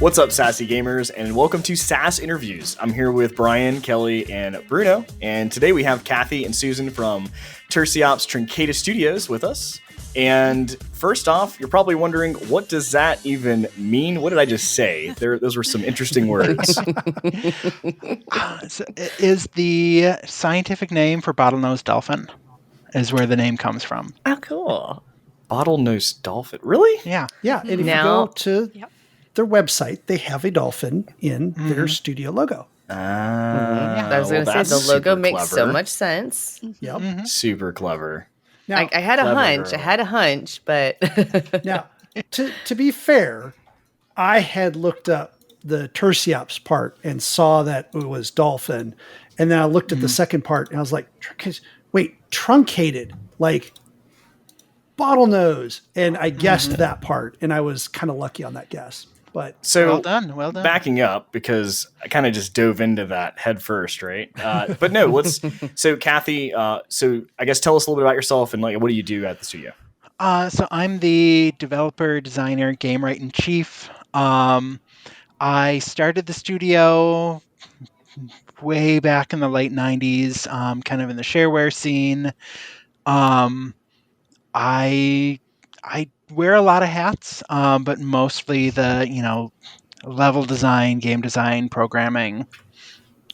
What's up, Sassy Gamers, and welcome to SASS Interviews. I'm here with Brian, Kelly, and Bruno, and today we have Cathy and Susan from Tursiops Trincata Studios with us. And first off, you're probably wondering, what does that even mean? What did I just say? Those were some interesting words. So it is the scientific name for bottlenose dolphin, is where the name comes from. Oh, cool. Bottlenose dolphin? Really? Yeah. Yeah, and if you go to their website, they have a dolphin in their studio logo. I was going to say, the logo makes so much sense. Yep. Super clever. Now, I had a hunch. girl. I had a hunch, but... now to be fair, I had looked up the Tursiops part and saw that it was dolphin. And then I looked at the second part and I was like, wait, truncated, like bottlenose. And I guessed that part, and I was kind of lucky on that guess. But So Well done. backing up, because I kind of just dove into that head first, right? But no, so Cathy, so I guess tell us a little bit about yourself and like, what do you do at the studio? So I'm the developer, designer, game writer in chief. I started the studio way back in the late 90s, kind of in the shareware scene. I wear a lot of hats, but mostly the, level design, game design, programming,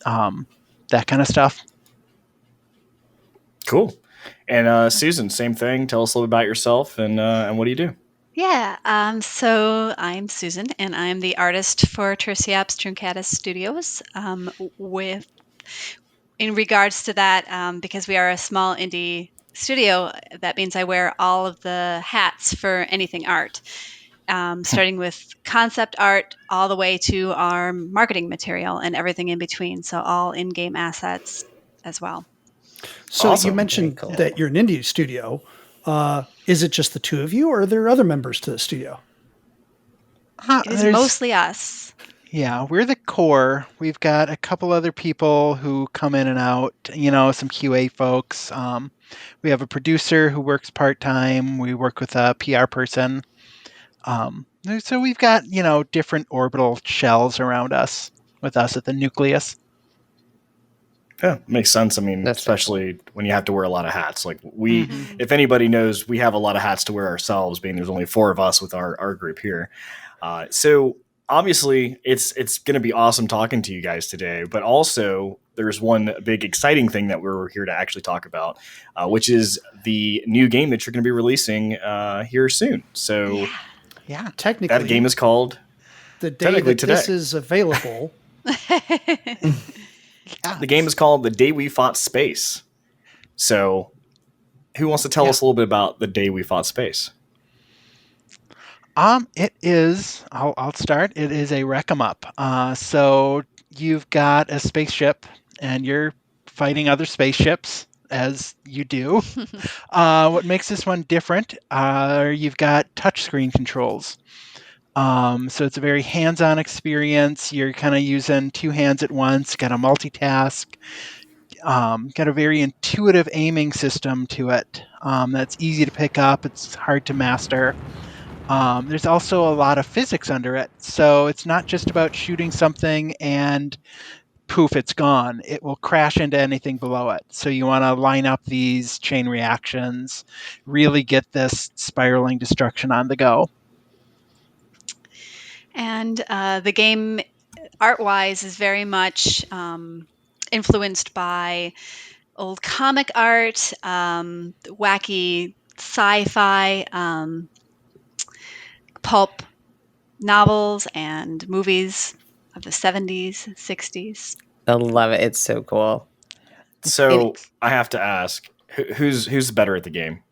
that kind of stuff. Cool. And Susan, same thing. Tell us a little bit about yourself and what do you do? Yeah, so I'm Susan, and I'm the artist for Tursiops Trincata Studios. In regards to that, because we are a small indie studio, that means I wear all of the hats for anything art, starting with concept art all the way to our marketing material and everything in between. So all in-game assets as well. so Awesome. you mentioned Very cool. that you're an indie studio. Is it just the two of you, or are there other members to the studio? It is mostly us. Yeah, we're the core. We've got a couple other people who come in and out, some QA folks. We have a producer who works part-time. We work with a PR person. So we've got, different orbital shells around us, with us at the nucleus. Yeah, makes sense. I mean, That's especially when you have to wear a lot of hats. Like if anybody knows, we have a lot of hats to wear ourselves, being there's only 4 of us with our group here. So obviously it's going to be awesome talking to you guys today, but also there's one big exciting thing that we're here to actually talk about, which is the new game that you're going to be releasing here soon. So Yeah. Technically, that game is called the day technically that today. this is available. The game is called The Day We Fought Space. So who wants to tell us a little bit about The Day We Fought Space? It is, I'll start. It is a wreck 'em up. So you've got a spaceship and you're fighting other spaceships, as you do. What makes this one different, you've got touchscreen controls. So it's a very hands-on experience. You're kind of using 2 hands at once, got a multitask, got a very intuitive aiming system to it. That's easy to pick up. It's hard to master. There's also a lot of physics under it. So it's not just about shooting something and poof, it's gone. It will crash into anything below it. So you want to line up these chain reactions, really get this spiraling destruction on the go. And the game, art-wise, is very much influenced by old comic art, wacky sci-fi, pulp novels and movies of the 70s, 60s. I love it. It's so cool. So I have to ask, who's better at the game?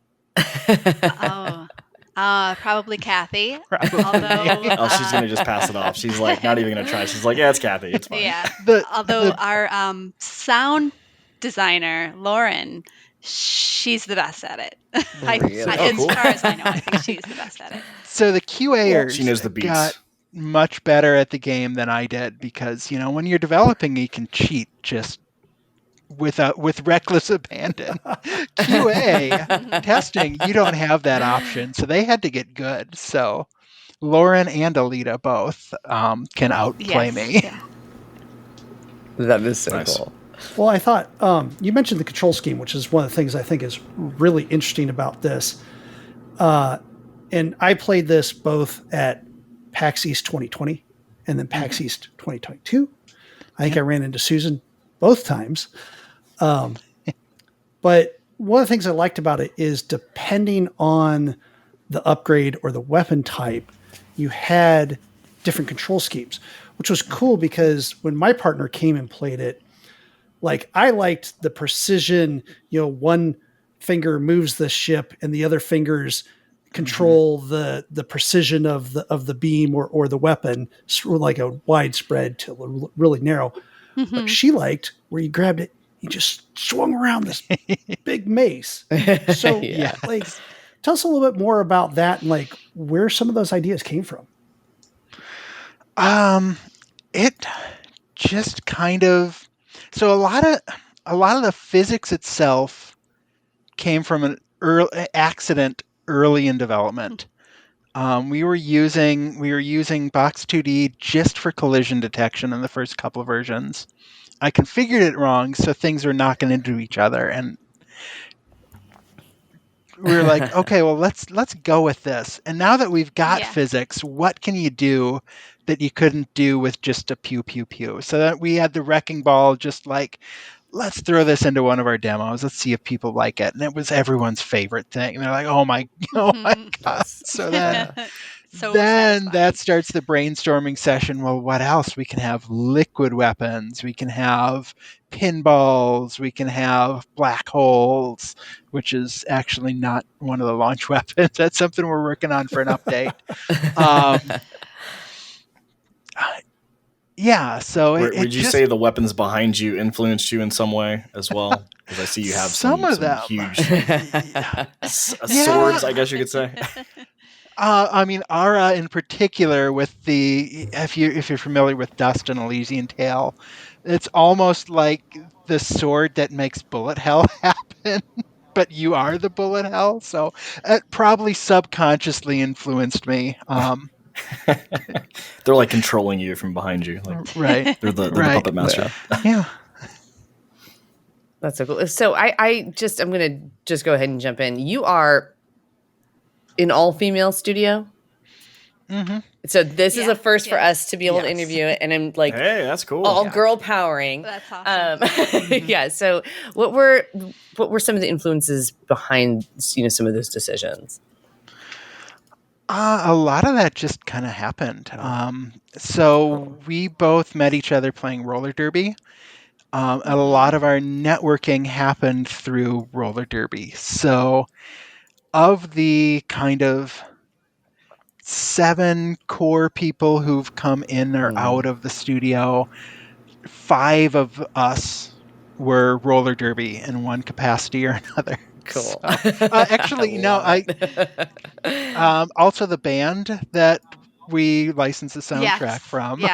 Probably Cathy. Probably. Although, She's going to just pass it off. She's like, not even going to try. She's like, yeah, it's Cathy. It's fine. yeah. Although our sound designer, Lauren, she's the best at it. Really? As Cool. far as I know, I think she's the best at it. So the QAers She knows the beats. got much better at the game than I did because, when you're developing, you can cheat just with reckless abandon. QA testing, you don't have that option. So they had to get good. So Lauren and Alita both can outplay me. Yeah. That is so Nice. cool. Well, I thought you mentioned the control scheme, which is one of the things I think is really interesting about this. And I played this both at PAX East 2020 and then PAX East 2022. I think I ran into Susan both times. But one of the things I liked about it is depending on the upgrade or the weapon type, you had different control schemes, which was cool because when my partner came and played it, like I liked the precision, one finger moves the ship and the other fingers control the precision of the beam or the weapon, like a wide spread to really narrow. But she liked where you grabbed it, you just swung around this big mace. So like, tell us a little bit more about that and like where some of those ideas came from. It just kind of, so a lot of the physics itself came from an accident early in development. We were using Box 2D just for collision detection in the first couple of versions. I configured it wrong, so things were knocking into each other, and we were like, okay, well let's go with this. And now that we've got physics, what can you do that you couldn't do with just a pew pew pew? So that we had the wrecking ball, just like, let's throw this into one of our demos. Let's see if people like it. And it was everyone's favorite thing. And they're like, oh my God. So then, that starts the brainstorming session. Well, what else? We can have liquid weapons. We can have pinballs. We can have black holes, which is actually not one of the launch weapons. That's something we're working on for an update. So would you say the weapons behind you influenced you in some way as well? Because I see you have some of them huge swords, I guess you could say. I mean, Ara in particular, with if you're familiar with Dust and Elysian Tale, it's almost like the sword that makes bullet hell happen, but you are the bullet hell. So it probably subconsciously influenced me. They're like controlling you from behind you, like right? They're the puppet master. Yeah. That's so cool. So I'm gonna just go ahead and jump in. You are an all-female studio. Mm-hmm. So this is a first for us to be able to interview it, and I'm like, hey, that's cool. All girl powering. That's awesome. So what were some of the influences behind some of those decisions? A lot of that just kind of happened. So we both met each other playing roller derby. A lot of our networking happened through roller derby. So of the kind of 7 core people who've come in or out of the studio, 5 of us were roller derby in one capacity or another. Cool. So, actually, also the band that we licensed the soundtrack from,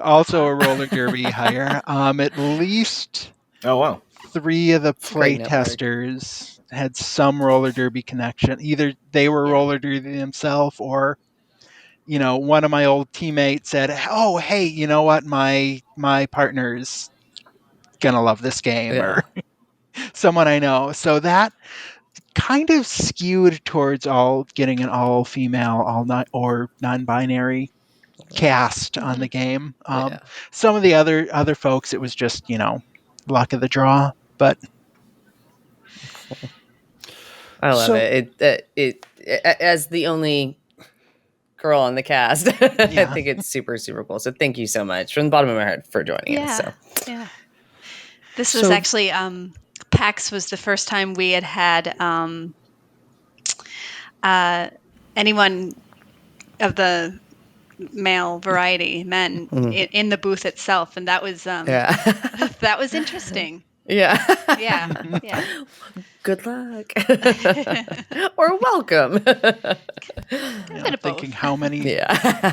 also a roller derby hire. At least 3 of the play testers had some roller derby connection. Either they were roller derby themselves, or one of my old teammates said, "Oh, hey, you know what? My partner's gonna love this game," or someone I know. So that kind of skewed towards getting an all-female, or non-binary cast on the game. Some of the other folks, it was just luck of the draw, but I love it. It as the only girl on the cast, I think it's super, super cool. So thank you so much from the bottom of my heart for joining us. So. This was actually PAX was the first time we had anyone of the male variety, men, in the booth itself, and that was that was interesting. Yeah. Good luck. Or welcome. Thinking how many. Yeah.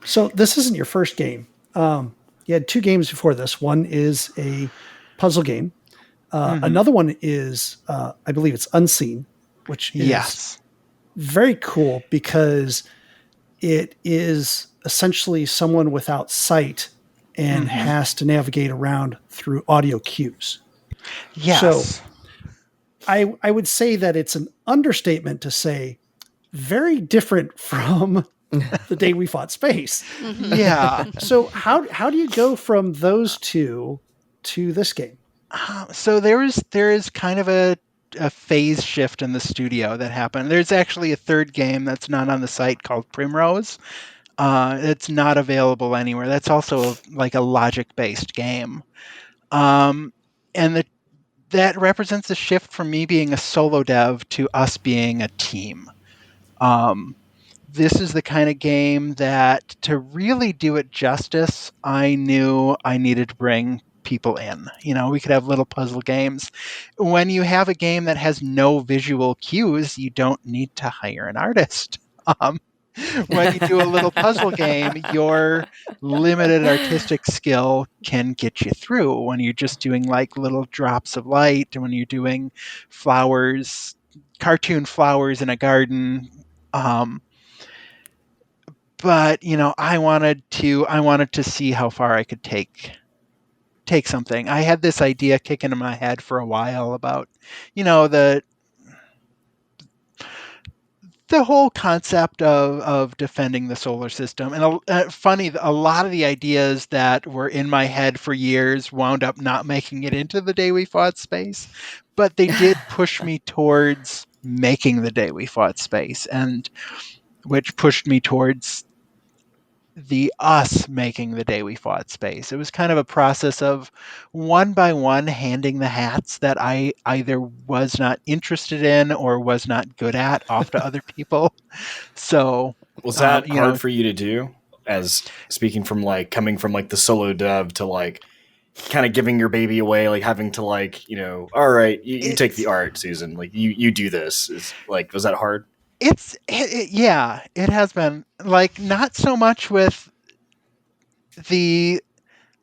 So this isn't your first game. You had 2 games before this. One is a puzzle game. Another one is, I believe it's Unseen, which is very cool because it is essentially someone without sight and has to navigate around through audio cues. Yes. So I would say that it's an understatement to say very different from The Day We Fought Space. Yeah. So how do you go from those two to this game? So there is kind of a phase shift in the studio that happened. There's actually a third game that's not on the site called Primrose. It's not available anywhere. That's also like a logic-based game. And that represents a shift from me being a solo dev to us being a team. This is the kind of game that, to really do it justice, I knew I needed to bring people in. We could have little puzzle games. When you have a game that has no visual cues, you don't need to hire an artist. When you do a little puzzle game, your limited artistic skill can get you through. When you're just doing like little drops of light, when you're doing flowers, cartoon flowers in a garden. But I wanted to see how far I could take something. I had this idea kicking in my head for a while about the whole concept of defending the solar system. And funny, a lot of the ideas that were in my head for years wound up not making it into The Day We Fought Space, but they did push me towards making The Day We Fought Space, and which pushed me towards us making The Day We Fought Space. It was kind of a process of one by one handing the hats that I either was not interested in or was not good at off to other people. So was that hard for you to do, as speaking from like coming from like the solo dev to like kind of giving your baby away, like having to like, all right, you take the art, Susan, like you do this, is like, was that hard? Yeah, it has been. Like, not so much with the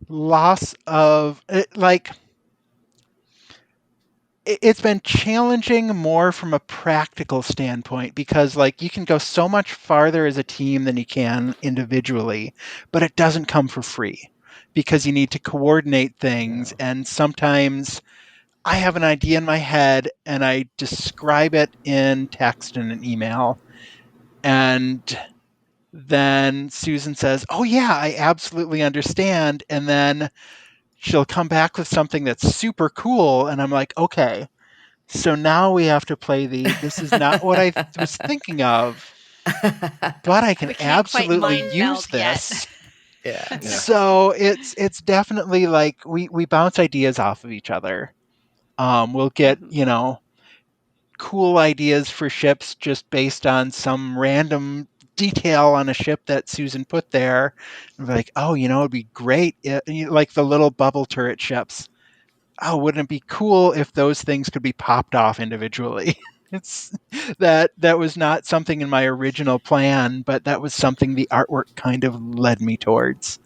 loss of it's been challenging more from a practical standpoint, because like you can go so much farther as a team than you can individually, but it doesn't come for free because you need to coordinate things. Yeah. And sometimes I have an idea in my head and I describe it in text in an email, and then Susan says, "Oh yeah, I absolutely understand." And then she'll come back with something that's super cool. And I'm like, okay, so now we have to play this is not what I was thinking of, but I can absolutely use this. Yeah. So it's definitely like we bounce ideas off of each other. We'll get, cool ideas for ships just based on some random detail on a ship that Susan put there. And we're like, oh, it'd be great. Like the little bubble turret ships. Oh, wouldn't it be cool if those things could be popped off individually? It's that was not something in my original plan, but that was something the artwork kind of led me towards.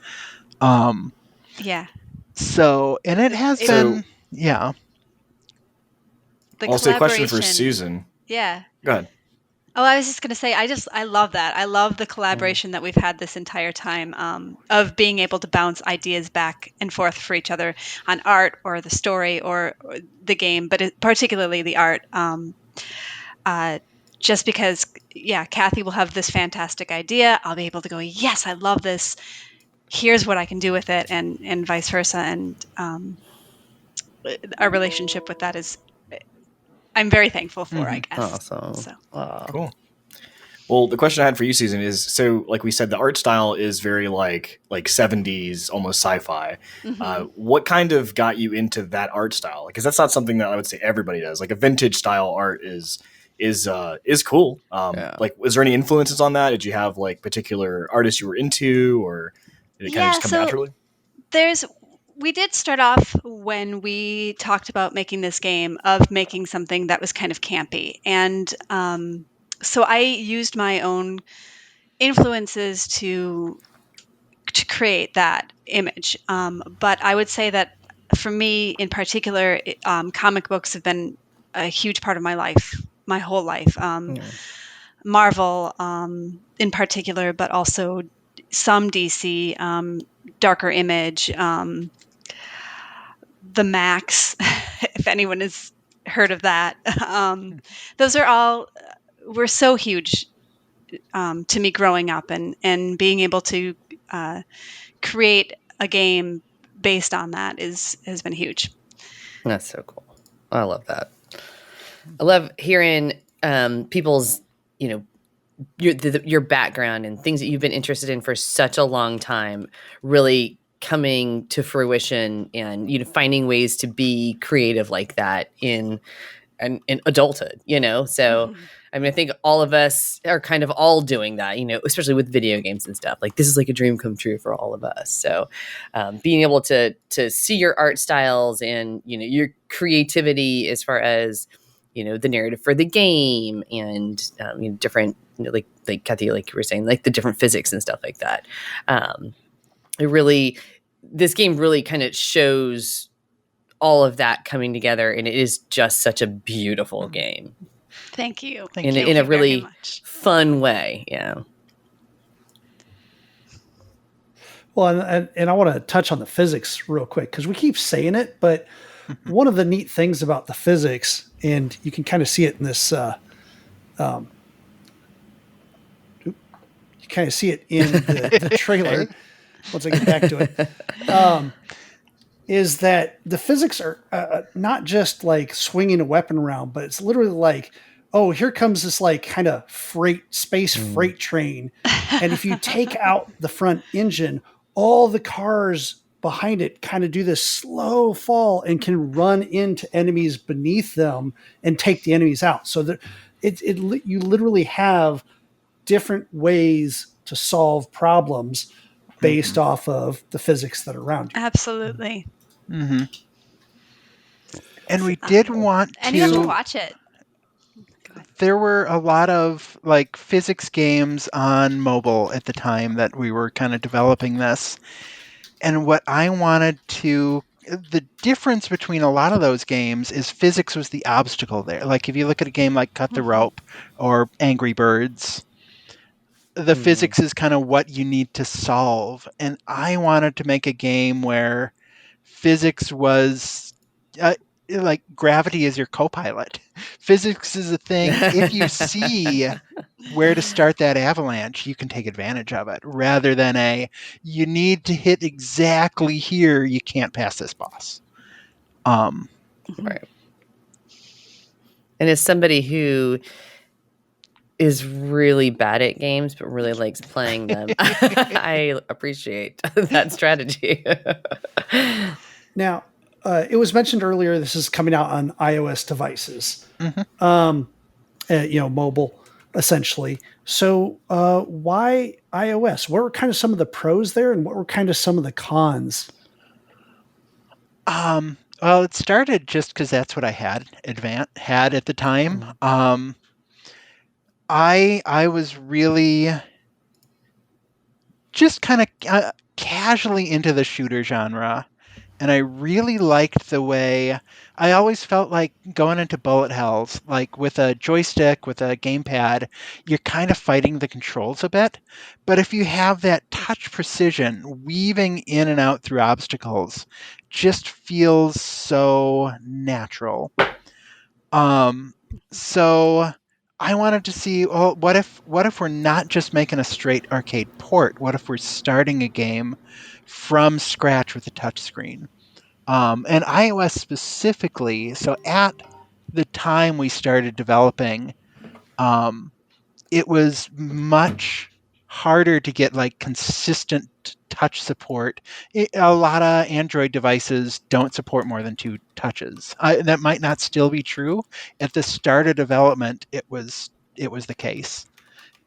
Yeah. So, and it has been, yeah. Also, a question for Susan. Yeah. Go ahead. Oh, I was just going to say, I love that. I love the collaboration that we've had this entire time, of being able to bounce ideas back and forth for each other on art or the story or the game, but particularly the art. Just because, Cathy will have this fantastic idea. I'll be able to go, yes, I love this. Here's what I can do with it, and vice versa. And our relationship with that is, I'm very thankful for, I guess. Awesome. So. Cool. Well, the question I had for you, Susan, is, so like we said, the art style is very like 70s, almost sci-fi. Mm-hmm. What kind of got you into that art style? Because that's not something that I would say everybody does. Like a vintage style art is cool. Like, was there any influences on that? Did you have like particular artists you were into, or did it kind of just come naturally? We did start off, when we talked about making this game, of making something that was kind of campy. And so I used my own influences to create that image. But I would say that for me in particular, comic books have been a huge part of my life, my whole life. Marvel in particular, but also some DC, Darker Image, the Max, if anyone has heard of that. Those are all were so huge to me growing up, and being able to create a game based on that has been huge. That's so cool. I love that. I love hearing people's, your background and things that you've been interested in for such a long time really coming to fruition, and finding ways to be creative like that in adulthood. So I mean, I think all of us are kind of all doing that, especially with video games and stuff. Like, this is like a dream come true for all of us. So being able to see your art styles and your creativity as far as the narrative for the game, and different, like Cathy, like you were saying, like the different physics and stuff like that. This game really kind of shows all of that coming together, and it is just such a beautiful game. Thank you. In a really fun way. Yeah. Well, and I want to touch on the physics real quick, because we keep saying it, but one of the neat things about the physics, and you can kind of see it in this, you kind of see it in the trailer once I get back to it, is that the physics are not just like swinging a weapon around, but it's literally like, oh, here comes this like kind of space freight train. And if you take out the front engine, all the cars behind it kind of do this slow fall and can run into enemies beneath them and take the enemies out. So that you literally have different ways to solve problems based off of the physics that are around you. Absolutely. Mm-hmm. And we did want to... And you have to watch it. There were a lot of like physics games on mobile at the time that we were kind of developing this. And what I wanted to... The difference between a lot of those games is physics was the obstacle there. Like if you look at a game like Cut the Rope or Angry Birds, the physics is kind of what you need to solve. And I wanted to make a game where physics was like gravity is your co-pilot. Physics is a thing. If you see where to start that avalanche, you can take advantage of it, rather than you need to hit exactly here, you can't pass this boss. Right. And as somebody who is really bad at games but really likes playing them, I appreciate that strategy. Now, it was mentioned earlier, this is coming out on iOS devices, mobile, essentially. So why iOS? What were kind of some of the pros there, and what were kind of some of the cons? Well, it started just because that's what I had at the time. I was really just kind of casually into the shooter genre. And I really liked the way I always felt like going into bullet hells, like with a joystick, with a gamepad, you're kind of fighting the controls a bit. But if you have that touch precision, weaving in and out through obstacles just feels so natural. So I wanted to see, well, what if we're not just making a straight arcade port? What if we're starting a game from scratch with a touchscreen? And iOS specifically, so at the time we started developing, it was much harder to get like consistent touch support. A lot of Android devices don't support more than 2 touches. That might not still be true. At the start of development, it was the case.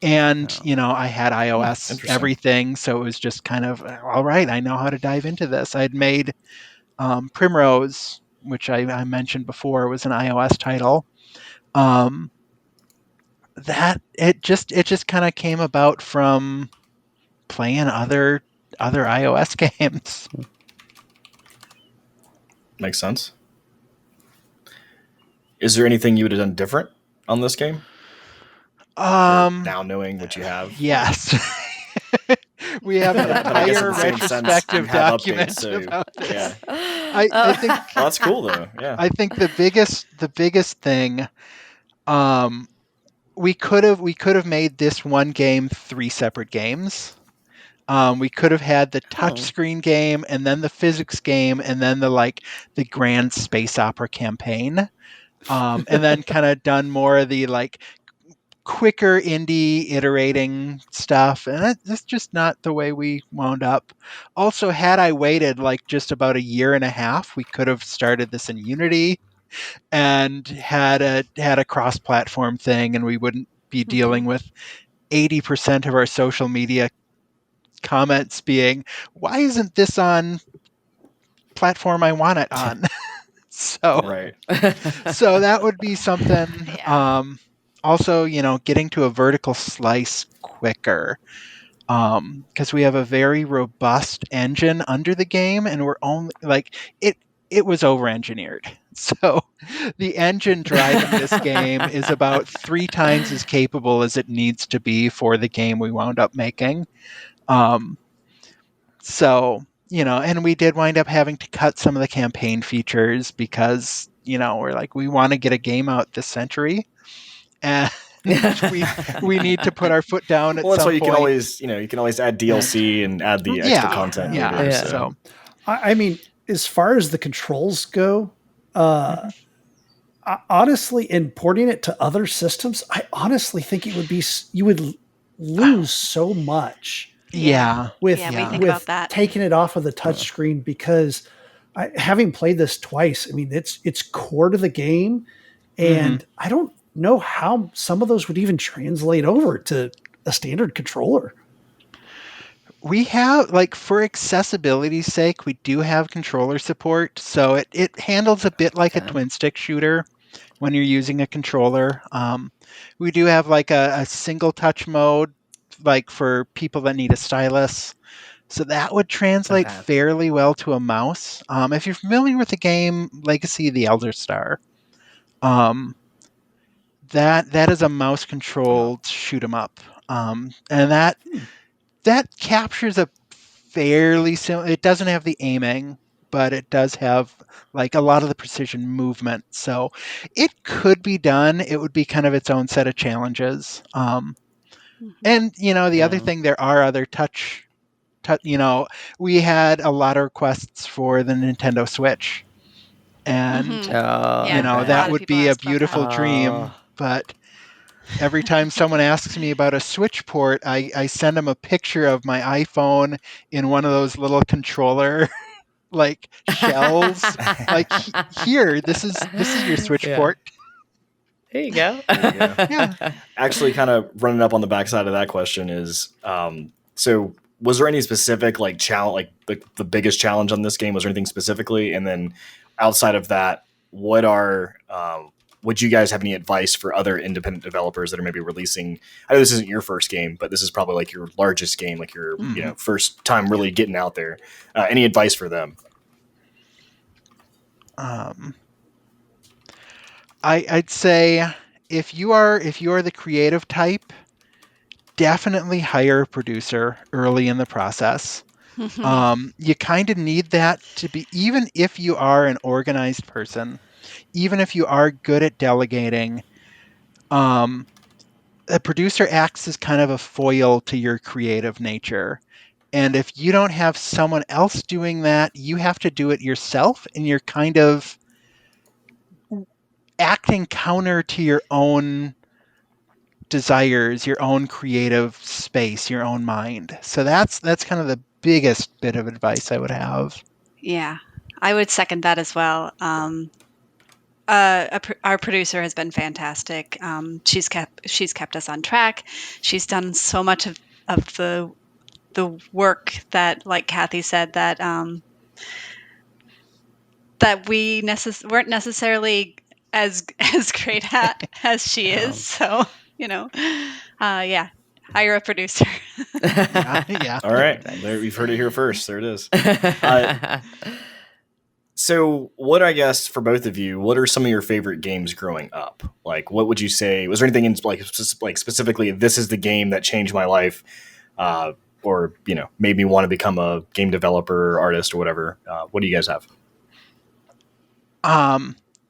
And, I had iOS everything, so it was just kind of, all right, I know how to dive into this. I'd made Primrose, which I mentioned before, was an iOS title. That it just kind of came about from playing other iOS games. Makes sense. Is there anything you would have done different on this game? Or now knowing what you have? Yes. We have an But I guess in entire the same sense, retrospective you have document updates, so about this. yeah. I think Well, that's cool though. Yeah. I think the biggest thing, we could have made this one game 3 separate games. We could have had the touchscreen game, and then the physics game, and then the grand space opera campaign, and then kind of done more of the quicker indie iterating stuff, and that's just not the way we wound up. Also, had I waited just about a year and a half, we could have started this in Unity and had a cross-platform thing, and we wouldn't be dealing with 80% of our social media comments being, why isn't this on platform I want it on? Right. So that would be something. Yeah. Also, getting to a vertical slice quicker, because we have a very robust engine under the game, and we're only it was over engineered. So the engine driving this game is about 3 times as capable as it needs to be for the game we wound up making. So, and we did wind up having to cut some of the campaign features because, we're we want to get a game out this century, and we need to put our foot down at Well, that's some why you point. can always, you can always add DLC and add the extra content later. Yeah. So. So I mean, as far as the controls go, honestly, importing it to other systems, I honestly think it would be you would lose so much. Yeah. With we think about that. taking it off of the touchscreen, because having played this twice, I mean, it's core to the game, and I don't know how some of those would even translate over to a standard controller. We have, for accessibility's sake, we do have controller support, so it handles a bit like a twin stick shooter when you're using a controller. We do have a single touch mode, for people that need a stylus. So that would translate fairly well to a mouse. If you're familiar with the game Legacy of the Elder Star, that is a mouse controlled shoot 'em up, and that captures a fairly similar. It doesn't have the aiming, but it does have a lot of the precision movement. So it could be done. It would be kind of its own set of challenges. And the other thing, there are other touch. We had a lot of requests for the Nintendo Switch, and that would be a beautiful dream. But every time someone asks me about a Switch port, I send them a picture of my iPhone in one of those little controller shells. Here, this is your Switch port. There you go. Yeah. Actually, kind of running up on the backside of that question is, so was there any specific challenge, the biggest challenge on this game? Was there anything specifically? And then outside of that, would you guys have any advice for other independent developers that are maybe releasing? I know this isn't your first game, but this is probably your largest game, your first time really getting out there. Any advice for them? I'd say if you are the creative type, definitely hire a producer early in the process. You kind of need that to be, even if you are an organized person, even if you are good at delegating, a producer acts as kind of a foil to your creative nature. And if you don't have someone else doing that, you have to do it yourself, and you're kind of acting counter to your own desires, your own creative space, your own mind. So that's kind of the biggest bit of advice I would have. Yeah, I would second that as well. Our producer has been fantastic. She's kept us on track. She's done so much of the work that, like Cathy said, that we weren't necessarily as great at as she is. So hire a producer. Yeah. All right, there, we've heard it here first. There it is. So, what I guess for both of you, what are some of your favorite games growing up? Like, what would you say? Was there anything in like specifically? This is the game that changed my life, or made me want to become a game developer, artist, or whatever. What do you guys have?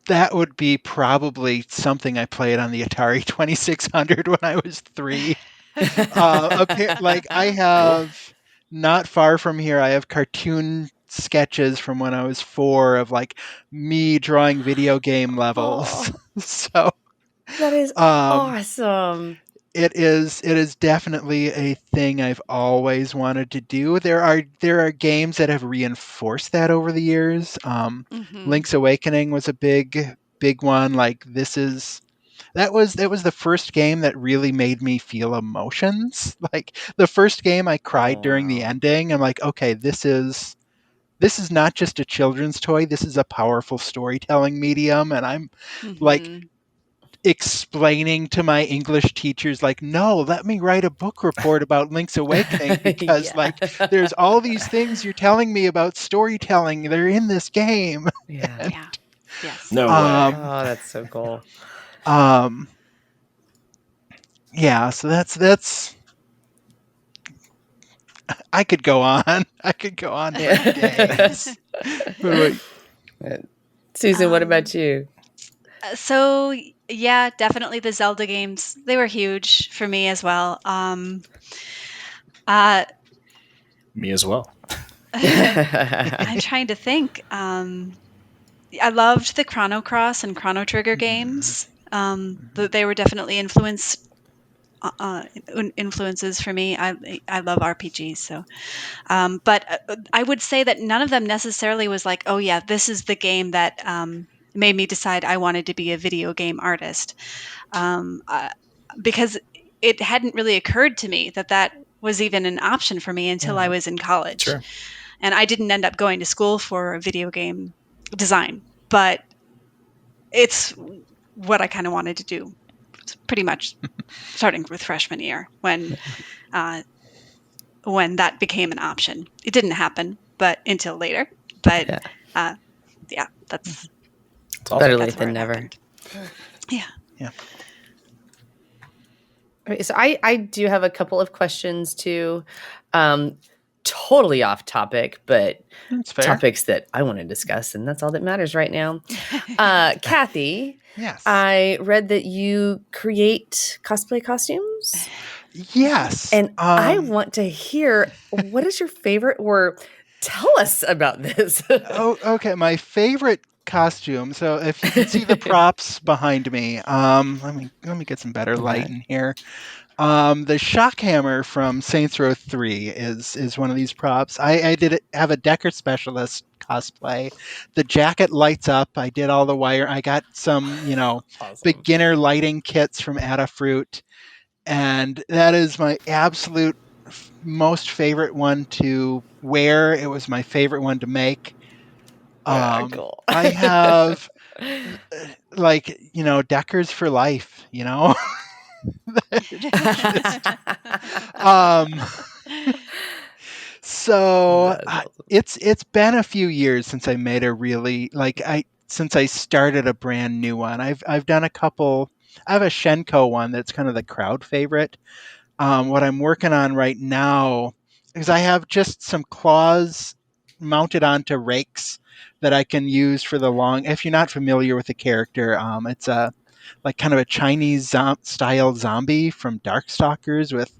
That would be probably something I played on the Atari 2600 when I was 3. Like I have not far from here, I have cartoon sketches from when I was 4 of like me drawing video game levels. So That is awesome. it is definitely a thing I've always wanted to do. There are games that have reinforced that over the years. Lynx Awakening was a big one. Like that was the first game that really made me feel emotions. Like the first game I cried during the ending. I'm like, okay, this is not just a children's toy. This is a powerful storytelling medium, and I'm like explaining to my English teachers, like, no, let me write a book report about Lynx Awakening because like there's all these things you're telling me about storytelling. They're in this game. Yeah. Yes. No way. Oh, that's so cool. Yeah, so that's I could go on. I could go on for days. Susan, what about you? So yeah, definitely the Zelda games. They were huge for me as well. Me as well. I'm trying to think. I loved the Chrono Cross and Chrono Trigger games. They were definitely influences for me. I love RPGs, so. But I would say that none of them necessarily was like, oh yeah, this is the game that made me decide I wanted to be a video game artist, because it hadn't really occurred to me that was even an option for me until I was in college. Sure. And I didn't end up going to school for video game design, but it's what I kind of wanted to do. It's pretty much starting with freshman year when that became an option. It didn't happen, but until later. But that's better late than never. Happened. Yeah. Okay, so I do have a couple of questions too. Totally off topic, but topics that I want to discuss, and that's all that matters right now. Cathy, yes, I read that you create cosplay costumes. Yes, and I want to hear what is your favorite, or tell us about this. Okay, my favorite costume. So if you can see the props behind me, let me get some better light in here. The shock hammer from Saints Row 3 is one of these props. I did have a Decker Specialist cosplay. The jacket lights up. I did all the wire. I got some, awesome. Beginner lighting kits from Adafruit. And that is my absolute most favorite one to wear. It was my favorite one to make. Cool. I have Deckers for life, So awesome. It's been a few years since I made a really since I started a brand new one. I've done a couple. I have a Shenko one that's kind of the crowd favorite. What I'm working on right now is I have just some claws mounted onto rakes that I can use for the long. If you're not familiar with the character, it's a kind of a Chinese style zombie from Darkstalkers with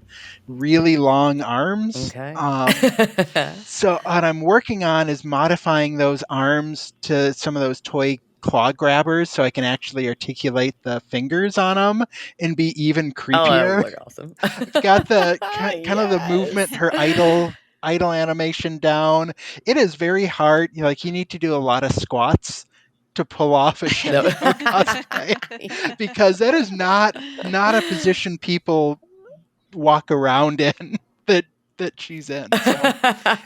really long arms. Okay. So what I'm working on is modifying those arms to some of those toy claw grabbers so I can actually articulate the fingers on them and be even creepier. Oh, that would look awesome. It's got the kind of the movement, her idle animation down. It is very hard. You need to do a lot of squats to pull off a cosplay because that is not a position people walk around in that she's in. So.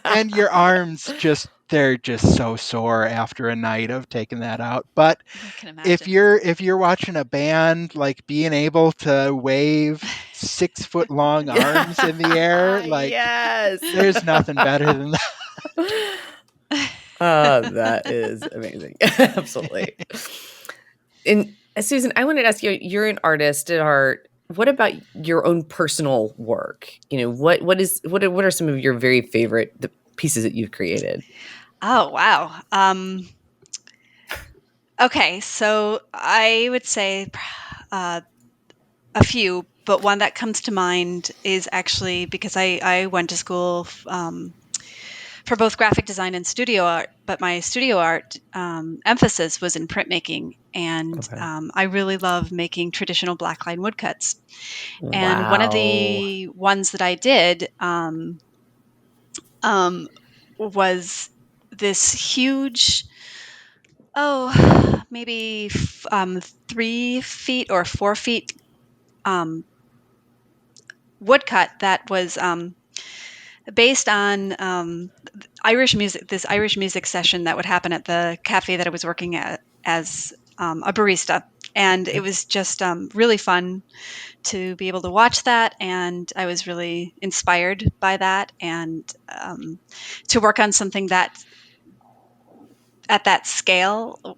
And your arms they're just so sore after a night of taking that out. But if you're watching a band, being able to wave 6 foot long arms in the air, yes, there's nothing better than that. That is amazing. Absolutely. And Susan, I wanted to ask you, you're an artist at art. What about your own personal work? What are some of your very favorite pieces that you've created? Oh, wow. Okay, so I would say a few, but one that comes to mind is actually because I went to school for both graphic design and studio art, but my studio art emphasis was in printmaking, and I really love making traditional blackline woodcuts. And one of the ones that I did was this huge, maybe 3 feet or 4 feet woodcut that was based on Irish music. This Irish music session that would happen at the cafe that I was working at as a barista, and it was just really fun to be able to watch that, and I was really inspired by that, and to work on something that at that scale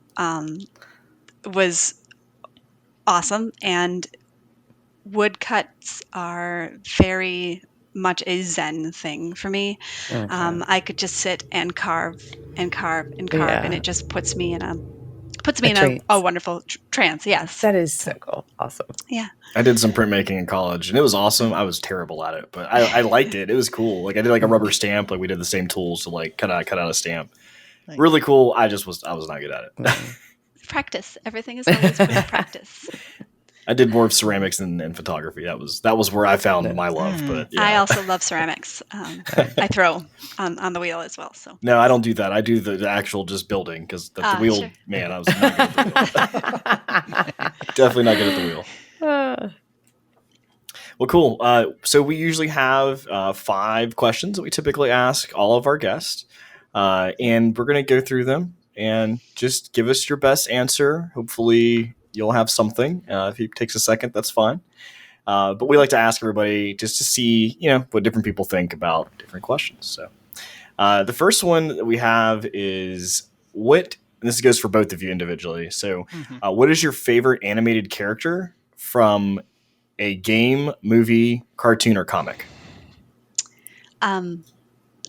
was awesome. And woodcuts are very much a zen thing for me. I could just sit and carve and carve and carve, and it just puts me in a wonderful trance. Yes, that is so cool. Awesome. Yeah, I did some printmaking in college, and it was awesome. I was terrible at it, but I liked it. It was cool. Like I did like a rubber stamp. Like we did the same tools to like cut out a stamp. Nice. Really cool. I was not good at it. Practice. Everything is always with practice. I did more of ceramics than photography. That was where I found my love. But yeah. I also love ceramics. I throw on the wheel as well. So no, I don't do that. I do the actual just building because the wheel. Sure. Man, I was not good at the wheel. Definitely not good at the wheel. Well, cool. So we usually have 5 questions that we typically ask all of our guests, and we're going to go through them and just give us your best answer. Hopefully you'll have something. If it takes a second, that's fine. But we like to ask everybody just to see, what different people think about different questions. So the first one that we have is and this goes for both of you individually. So what is your favorite animated character from a game, movie, cartoon, or comic?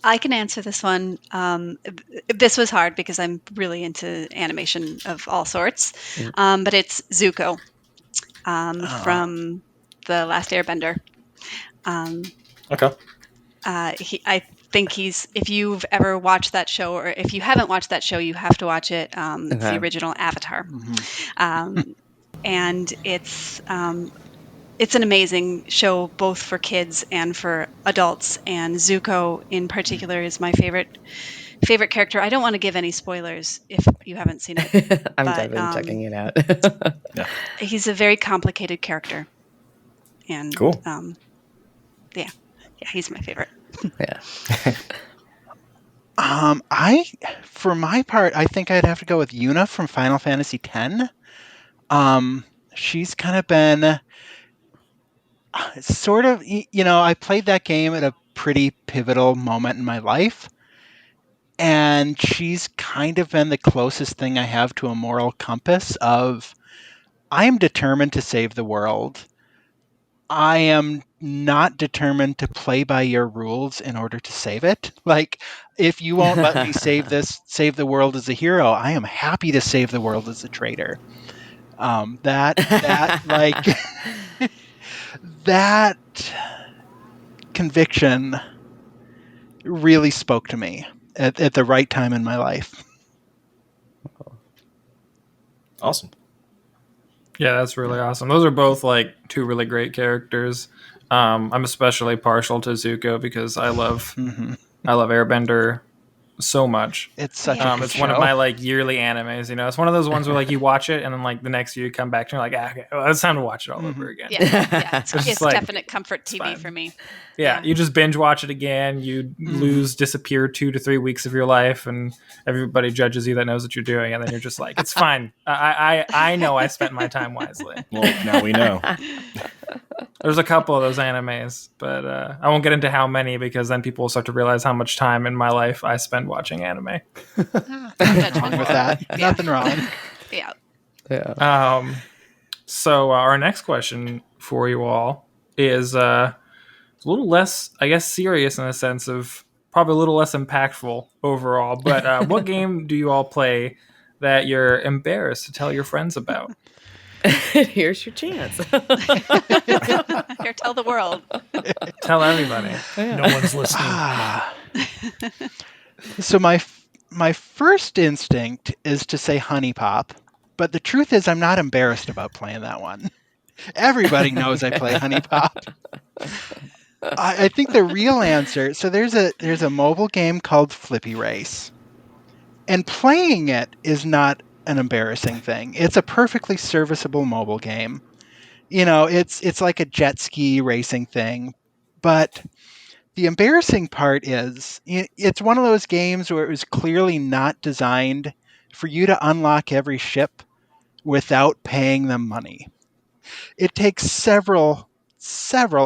I can answer this one. This was hard because I'm really into animation of all sorts. But it's Zuko from The Last Airbender. Okay. I think if you've ever watched that show, or if you haven't watched that show, you have to watch it. It's the original Avatar. And it's an amazing show, both for kids and for adults. And Zuko, in particular, is my favorite character. I don't want to give any spoilers if you haven't seen it. I'm definitely checking it out. Yeah. He's a very complicated character, and cool. Yeah, he's my favorite. Yeah. For my part, I think I'd have to go with Yuna from Final Fantasy X. She's kind of been sort of, I played that game at a pretty pivotal moment in my life, and she's kind of been the closest thing I have to a moral compass of, I am determined to save the world. I am not determined to play by your rules in order to save it. Like, if you won't let me save the world as a hero, I am happy to save the world as a traitor. That conviction really spoke to me at the right time in my life. Awesome. Yeah, that's really awesome. Those are both like 2 really great characters. I'm especially partial to Zuko because I love Airbender so much. It's such a good it's show. One of my like yearly animes. It's one of those ones where like you watch it and then like the next year you come back and you're like, okay, well, it's time to watch it all over again. Yeah. It's like, definite comfort TV for me. Yeah, you just binge watch it again. You disappear 2 to 3 weeks of your life, and everybody judges you that knows what you're doing, and then you're just like, it's fine. I know I spent my time wisely. Well, now we know. There's a couple of those animes, but I won't get into how many because then people will start to realize how much time in my life I spend watching anime. Nothing wrong with that. Yeah. Nothing wrong. Yeah. Yeah. So our next question for you all is a little less, I guess, serious in the sense of probably a little less impactful overall. But what game do you all play that you're embarrassed to tell your friends about? Here's your chance. Here, tell the world. Tell everybody. No one's listening. So my first instinct is to say Honey Pop, but the truth is I'm not embarrassed about playing that one. Everybody knows I play Honey Pop. I think the real answer. So there's a mobile game called Flippy Race, and playing it is not an embarrassing thing. It's a perfectly serviceable mobile game. You know, it's like a jet ski racing thing, but the embarrassing part is it's one of those games where it was clearly not designed for you to unlock every ship without paying them money. It takes several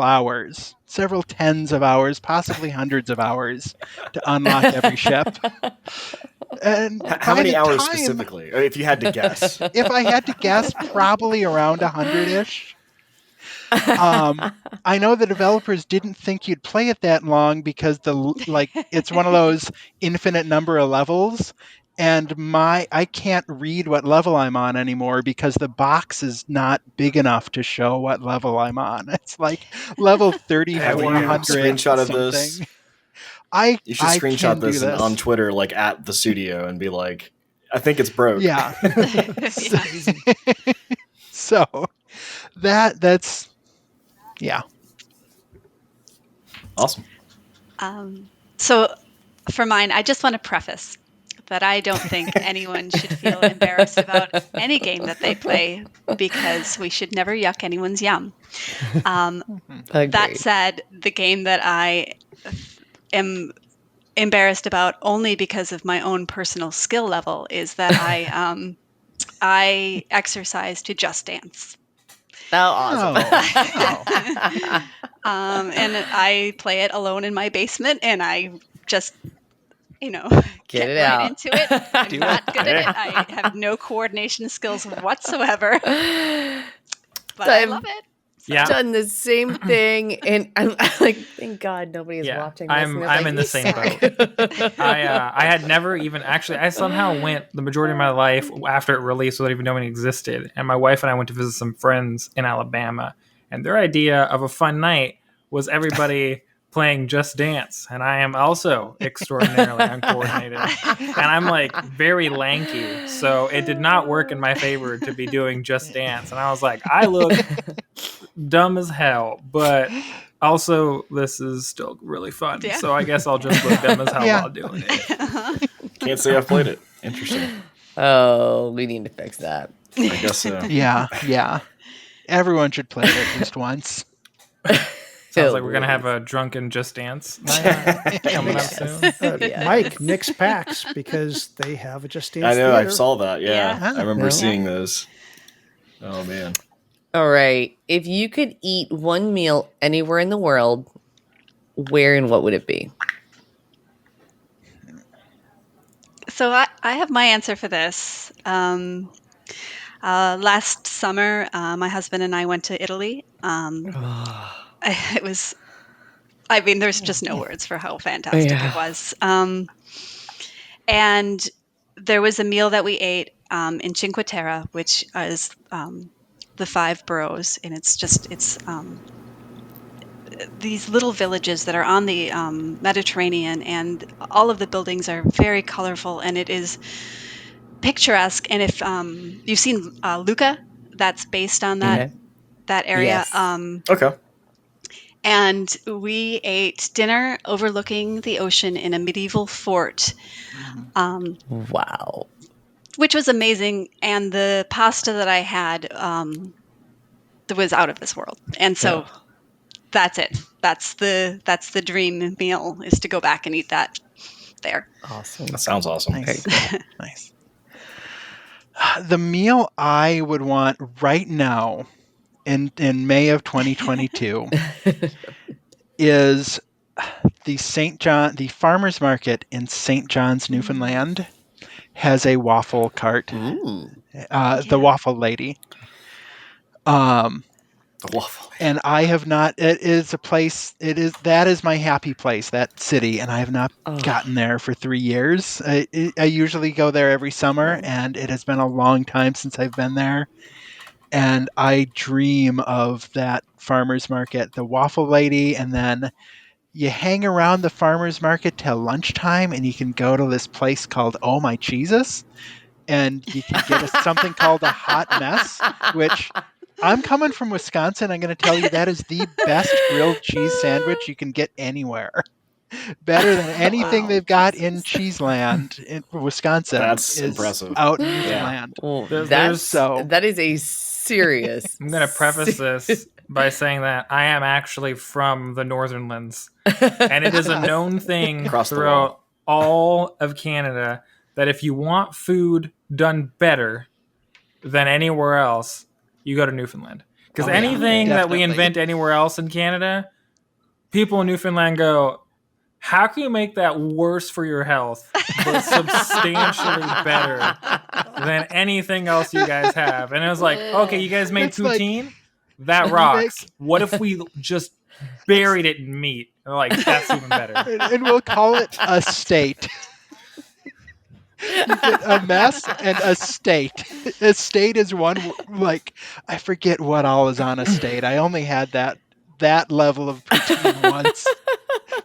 hours, several tens of hours, possibly hundreds of hours to unlock every ship. And How by many the hours time- specifically? If you had to guess. If I had to guess, probably around 100-ish. I know the developers didn't think you'd play it that long because it's one of those infinite number of levels, and I can't read what level I'm on anymore because the box is not big enough to show what level I'm on. It's like level Have 3400 you screenshot of something. this? You should screenshot this on Twitter, like at the studio, and be like, "I think it's broke." Yeah. Yeah. So that's yeah. Awesome. So for mine, I just want to preface that I don't think anyone should feel embarrassed about any game that they play because we should never yuck anyone's yum. That said, the game that I am embarrassed about only because of my own personal skill level is that I exercise to Just Dance. Oh, awesome. And I play it alone in my basement, and I just, Get it right out. into it. I'm not good at it. I have no coordination skills whatsoever, but I love it. Yeah. Done the same thing, and I'm like, thank God nobody is watching this. I'm in the same boat. I had never even I somehow went the majority of my life after it released without even knowing it existed. And my wife and I went to visit some friends in Alabama, and their idea of a fun night was everybody playing Just Dance, and I am also extraordinarily uncoordinated, and I'm like very lanky, so it did not work in my favor to be doing Just Dance. And I was like, I look dumb as hell, but also this is still really fun. Yeah. So I guess I'll just look dumb as hell while doing it. Can't say I've played it. Interesting. Oh, we need to fix that. I guess so. Yeah. Everyone should play it at least once. Sounds like we're gonna have a drunken Just Dance night coming up soon. Mike, Nick's PAX, because they have a Just Dance. I know. I theater. saw that. Yeah, Yeah. I remember seeing those. Oh man. All right. If you could eat one meal anywhere in the world, where and what would it be? So I have my answer for this. Last summer, my husband and I went to Italy. It was, there's just no words for how fantastic it was. And there was a meal that we ate in Cinque Terre, which is the 5 boroughs, and it's these little villages that are on the Mediterranean, and all of the buildings are very colorful, and it is picturesque. And if you've seen Lucca, that's based on that area. Yes. Okay. And we ate dinner overlooking the ocean in a medieval fort. Wow. Which was amazing. And the pasta that I had that was out of this world. And so that's it. That's the dream meal, is to go back and eat that there. Awesome. That sounds awesome. Nice. The meal I would want right now in May of 2022 is the farmers market in St. John's, Newfoundland has a waffle cart. Ooh. The waffle lady. The waffle. And I have not. It is a place. That is my happy place. That city, and I have not gotten there for 3 years. I usually go there every summer, and it has been a long time since I've been there. And I dream of that farmers market, the waffle lady, and then you hang around the farmers market till lunchtime, and you can go to this place called Oh My Jesus, and you can get something called a hot mess, which I'm coming from Wisconsin. I'm going to tell you that is the best grilled cheese sandwich you can get anywhere. Better than anything they've got in Cheeseland in Wisconsin. That's impressive. Out in Newfoundland. Well, There's- that is a serious. I'm going to preface this by saying that I am actually from the Northern Lands. And it is a known thing Across the throughout all of Canada that if you want food done better than anywhere else, you go to Newfoundland. Because anything that we invent anywhere else in Canada, people in Newfoundland go, how can you make that worse for your health, but substantially better than anything else you guys have? And it was like, okay, you guys made It's like- poutine? That rocks. What if we just buried it in meat? And they're like, that's even better. And we'll call it a state. You get a mess and a state. A state is one, like, I forget what all is on a state. I only had that level of poutine once.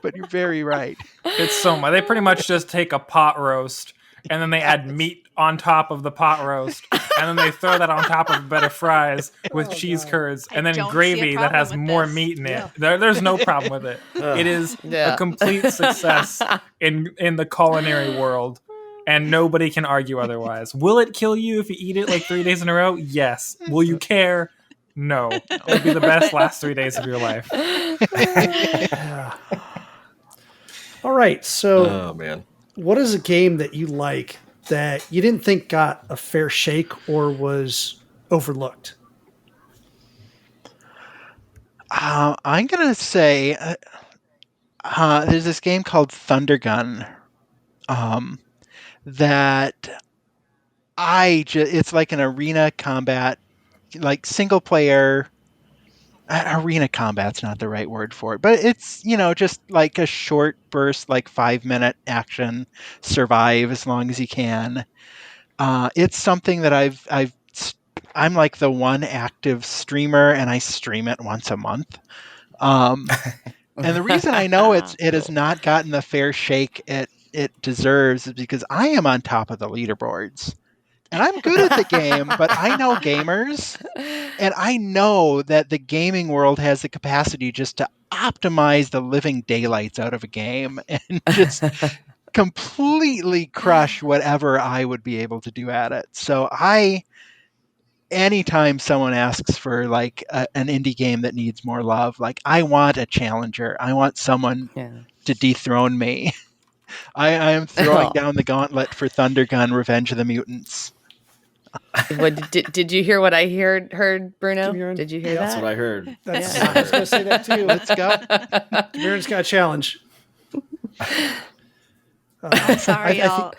But you're very right. It's so much. They pretty much just take a pot roast and then they add meat on top of the pot roast, and then they throw that on top of a bed of fries with cheese curds, and then don't see a gravy that has problem with more this. meat in it. There's no problem with it. It is a complete success in the culinary world, and nobody can argue otherwise. Will it kill you if you eat it like 3 days in a row? Yes. Will you care? No. It'll be the best last 3 days of your life. All right. So, Oh man. what is a game that you like that you didn't think got a fair shake or was overlooked? I'm going to say there's this game called Thunder Gun that it's like an arena combat, like single player. Arena combat's not the right word for it, but it's, just like a short burst, like 5-minute action, survive as long as you can. It's something that I'm like the one active streamer, and I stream it once a month. And the reason I know it has not gotten the fair shake it deserves is because I am on top of the leaderboards. And I'm good at the game, but I know gamers, and I know that the gaming world has the capacity just to optimize the living daylights out of a game and just completely crush whatever I would be able to do at it. So anytime someone asks for like an indie game that needs more love, like I want a challenger. I want someone to dethrone me. I am throwing down the gauntlet for Thunder Gun Revenge of the Mutants. What did you hear? What I heard, Bruno? Murin? Did you hear That's that? what I heard. That's I was going to say that too. Let's go. Murin's got a challenge. I'm sorry, I y'all.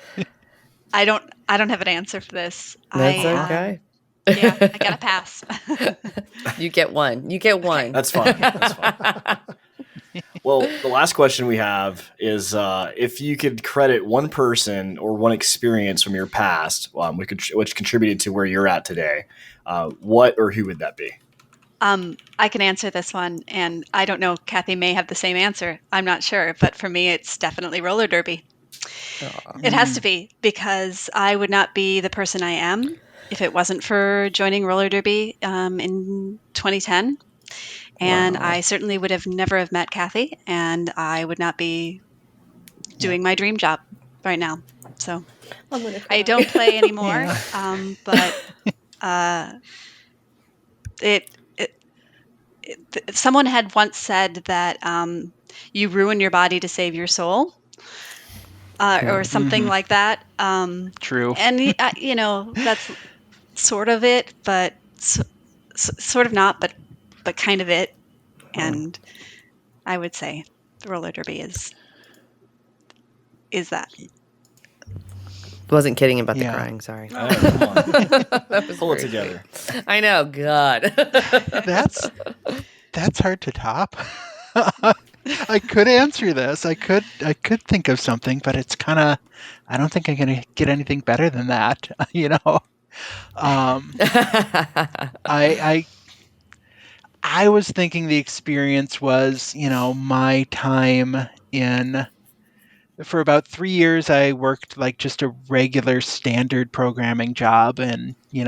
I don't have an answer for this. That's okay. Yeah, I gotta pass. You get one. That's fine. That's fine. Well, the last question we have is if you could credit one person or one experience from your past, which contributed to where you're at today, what or who would that be? I can answer this one, and I don't know. Cathy may have the same answer. I'm not sure, but for me, it's definitely roller derby. It has to be, because I would not be the person I am if it wasn't for joining roller derby in 2010. And I certainly would have never have met Cathy, and I would not be doing my dream job right now. So I don't play anymore, but someone had once said that you ruin your body to save your soul, or something like that. True. And that's sort of it, but sort of not, but kind of it. And I would say roller derby is that. Wasn't kidding about the Yeah. crying. Sorry. Come on. That was Pull it very together. sweet. I know. God. That's hard to top. I could answer this. I could think of something, but it's kind of. I don't think I'm gonna get anything better than that. I was thinking the experience was, my time in. For about 3 years, I worked like just a regular standard programming job, and we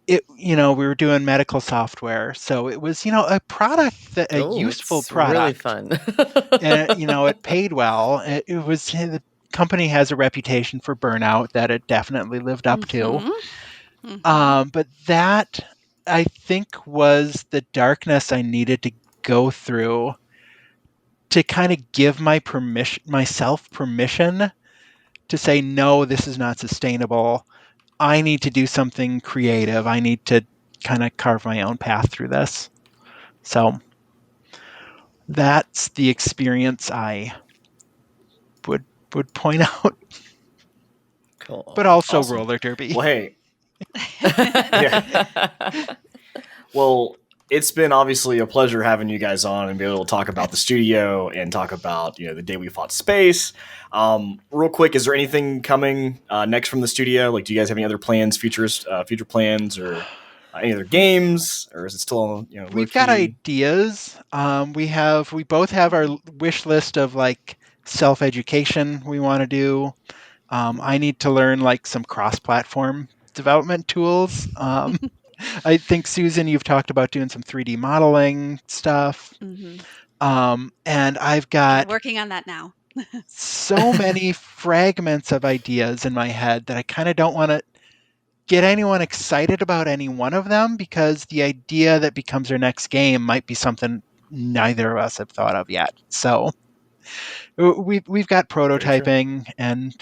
were doing medical software, so it was a product that a Ooh, useful it's really product. fun. And it paid well. It was the company has a reputation for burnout that it definitely lived up to. But that I think was the darkness I needed to go through to kind of give myself permission to say, no, this is not sustainable. I need to do something creative. I need to kind of carve my own path through this. So that's the experience I would point out. Cool. But also Awesome. roller derby. Well, hey. Yeah. Well, it's been obviously a pleasure having you guys on and be able to talk about the studio and talk about the day we fought space. Real quick, is there anything coming next from the studio? Like, do you guys have any other plans, future plans, or any other games, or is it still We've got ideas. We both have our wish list of like self-education we want to do. I need to learn like some cross-platform development tools. I think, Susan, you've talked about doing some 3D modeling stuff. And I've got working on that now. so many fragments of ideas in my head that I kind of don't want to get anyone excited about any one of them, because the idea that becomes our next game might be something neither of us have thought of yet. So we've got prototyping, and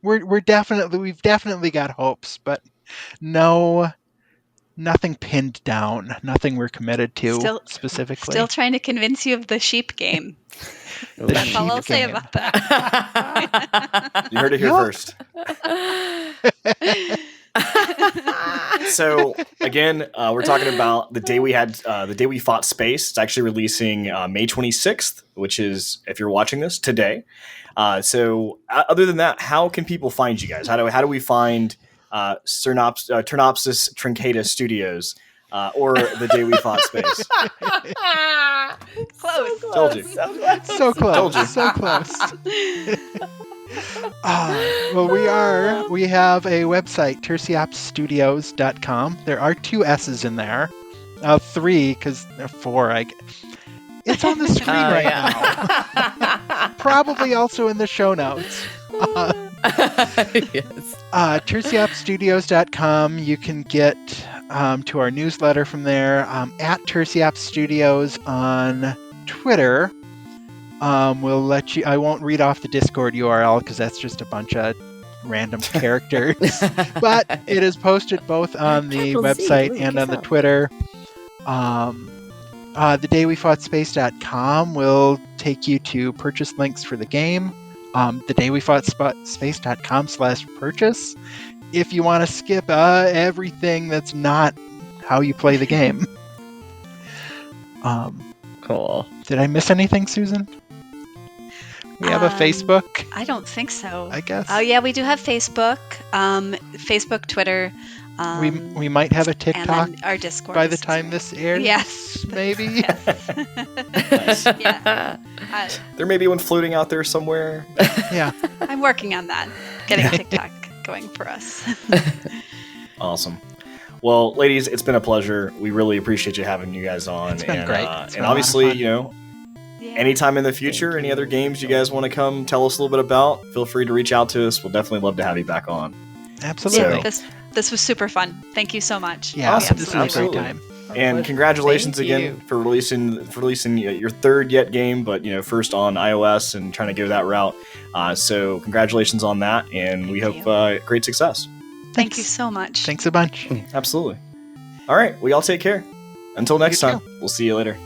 we've definitely got hopes, but nothing pinned down, nothing we're committed to specifically. Still trying to convince you of the sheep game. That's all I'll say about that. You heard it here first. So again, we're talking about the day we fought space. It's actually releasing May 26th, which is, if you're watching this, today. So other than that, how can people find you guys? How do we find Turnopsis Truncata Studios or the day we fought space? Close. Told you. So close. Told you. So close. Well, we have a website, tursiopsstudios.com. There are 2 S's in there. 3, because there are 4. It's on the screen now. Probably also in the show notes. Yes. Tursiopsstudios.com. You can get to our newsletter from there. At Tursiops Studios on Twitter. We'll let you. I won't read off the Discord URL because that's just a bunch of random characters. But it is posted both on the website and on the Twitter. TheDayWeFoughtSpace.com will take you to purchase links for the game. TheDayWeFoughtSpace.com/purchase if you want to skip everything that's not how you play the game. Cool. Did I miss anything, Susan? We have a Facebook? I don't think so. I guess. Oh yeah, we do have Facebook, Twitter. We might have a TikTok and then our Discord by the time this airs. Yes, maybe. Yes. Yeah. There may be one floating out there somewhere. Yeah. I'm working on that. Getting TikTok going for us. Awesome. Well, ladies, it's been a pleasure. We really appreciate you having you guys on. It's been great. And obviously, anytime in the future, any other games you guys want to come tell us a little bit about, feel free to reach out to us. We'll definitely love to have you back on. Absolutely. Yeah, this was super fun. Thank you so much. Yeah, awesome. This was a great time. And congratulations Thank again you. for releasing your third yet game, but first on iOS and trying to go that route. So congratulations on that, and we hope great success. Thank you so much. Thanks a bunch. Absolutely. All right. We all take care. Until next You time, we'll see you later.